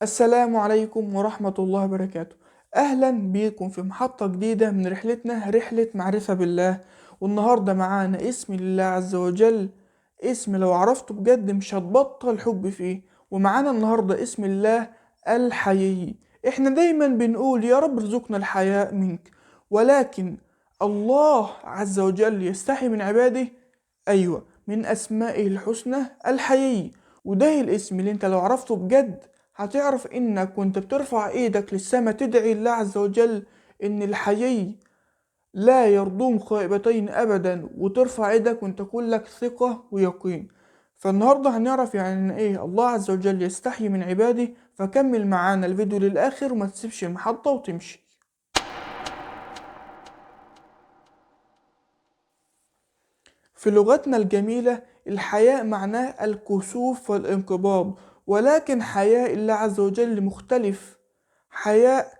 السلام عليكم ورحمة الله وبركاته. أهلا بيكم في محطة جديدة من رحلتنا، رحلة معرفة بالله. والنهاردة معانا اسم لله عز وجل، اسم لو عرفته بجد مش هتبطل حب فيه. ومعانا النهاردة اسم الله الحيي. احنا دايما بنقول يا رب ارزقنا الحياء منك، ولكن الله عز وجل يستحي من عباده. أيوة، من أسمائه الحسنى الحيي. وده الاسم اللي انت لو عرفته بجد هتعرف انك وانت بترفع ايدك للسما تدعي الله عز وجل ان الحيي لا يرضون خائبتين ابدا، وترفع ايدك وانت كلك ثقة ويقين. فالنهاردة هنعرف يعني ان ايه الله عز وجل يستحي من عباده. فكمل معانا الفيديو للاخر وما تسيبش المحطة وتمشي. في لغتنا الجميلة الحياء معناه الكسوف والانقباض، ولكن حياء الله عز وجل مختلف. حياء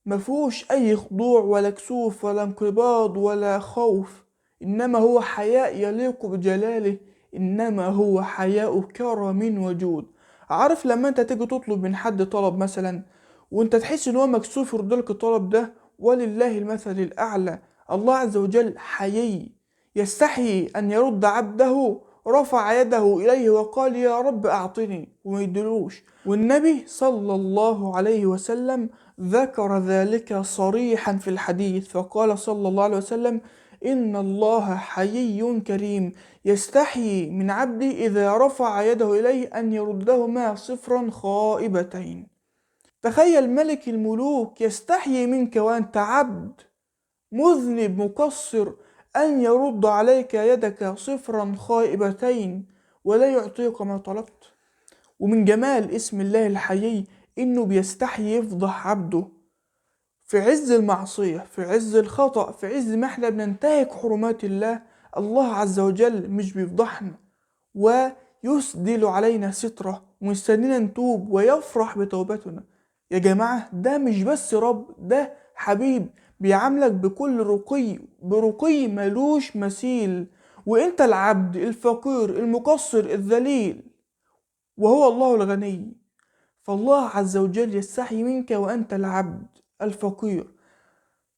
مفهوش أي خضوع ولا كسوف ولا انقباض ولا خوف، إنما هو حياء يليق بجلاله، إنما هو حياء كرم وجود. عارف لما أنت تيجي تطلب من حد طلب مثلا وأنت تحس إن هو مكسوف يرضلك الطلب ده، ولله المثل الأعلى. الله عز وجل حيي يستحيي أن يرد عبده رفع يده إليه وقال يا رب أعطني وما يدلوش. والنبي صلى الله عليه وسلم ذكر ذلك صريحا في الحديث، فقال صلى الله عليه وسلم إن الله حيي كريم يستحيي من عبده إذا رفع يده إليه أن يردهما صفرا خائبتين. تخيل ملك الملوك يستحيي منك وأنت عبد مذنب مقصر أن يرد عليك يدك صفرا خائبتين ولا يعطيك ما طلبت. ومن جمال اسم الله الحيي إنه بيستحي يفضح عبده في عز المعصية، في عز الخطأ، في عز ما احنا بننتهك حرمات الله. الله عز وجل مش بيفضحنا ويسدل علينا ستره ومستنينا نتوب ويفرح بتوبتنا. يا جماعة ده مش بس رب، ده حبيب بيعاملك بكل رقي، برقي ملوش مثيل. وانت العبد الفقير المقصر الذليل وهو الله الغني. فالله عز وجل يستحي منك وأنت العبد الفقير،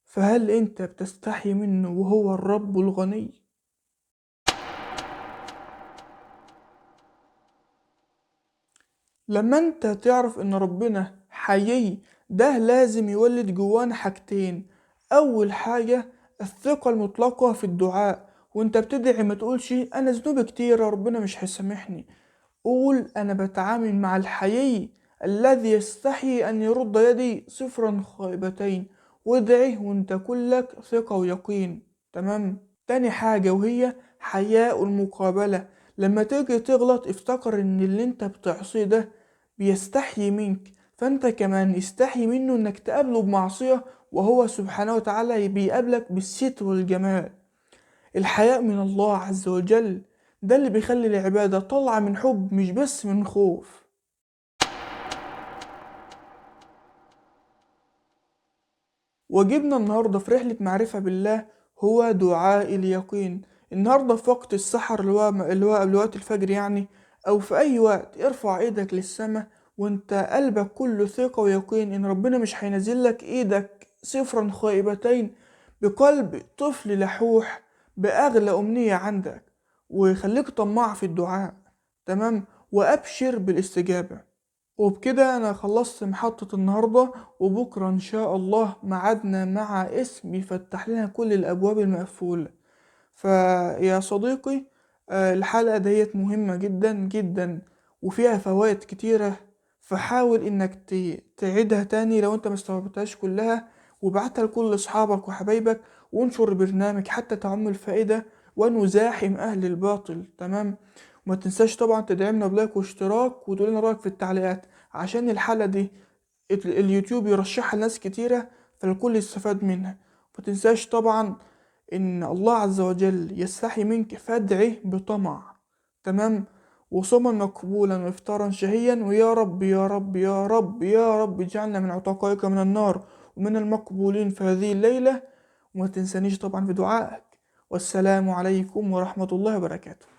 فهل أنت بتستحي منه وهو الرب الغني؟ لما أنت تعرف إن ربنا حيي ده لازم يولد جوانا حاجتين. أول حاجة الثقة المطلقة في الدعاء، وانت بتدعي ما تقولش أنا ذنوبي كتير ربنا مش هيسامحني. قول أنا بتعامل مع الحيي الذي يستحي أن يرد يدي صفرا خائبتين، وادعي وانت كلك ثقة ويقين. تمام. تاني حاجة وهي حياء المقابلة. لما تيجي تغلط افتكر ان اللي انت بتعصيه ده بيستحي منك، فانت كمان يستحي منه انك تقابله بمعصية، وهو سبحانه وتعالى بيقابلك بالستر والجمال. الحياء من الله عز وجل ده اللي بيخلي العبادة طالعة من حب مش بس من خوف. واجبنا النهاردة في رحلة معرفة بالله هو دعاء اليقين. النهاردة في وقت السحر اللي هو قبل وقت الفجر يعني، أو في أي وقت ارفع ايدك للسماء وانت قلبك كله ثقة ويقين إن ربنا مش هينزلك ايدك صفرا خائبتين، بقلب طفل لحوح بأغلى أمنية عندك، ويخليك طماع في الدعاء. تمام. وأبشر بالاستجابة. وبكده أنا خلصت محطة النهاردة، وبكرة إن شاء الله معادنا مع اسم يفتح لنا كل الأبواب المقفولة. فيا صديقي، الحلقة ديت مهمة جدا جدا وفيها فوائد كتيرة، فحاول إنك تعيدها تاني لو أنت مستوعبتهاش كلها، وابعتها لكل أصحابك وحبايبك، وانشر البرنامج حتى تعم الفائدة ونزاحم أهل الباطل. تمام. وما تنساش طبعا تدعمنا بلايك واشتراك وتقولنا رأيك في التعليقات عشان الحلقة دي اليوتيوب يرشحها لناس كتيرة فالكل يستفاد منها. ما تنساش طبعا إن الله عز وجل يستحي منك فادعه بطمع. تمام. وصوما مقبولا وإفطارا شهيا، ويا رب يا رب يا رب يا رب اجعلنا من عتقائك من النار ومن المقبولين في هذه الليلة. وما تنسانيش طبعا في دعائك. والسلام عليكم ورحمة الله وبركاته.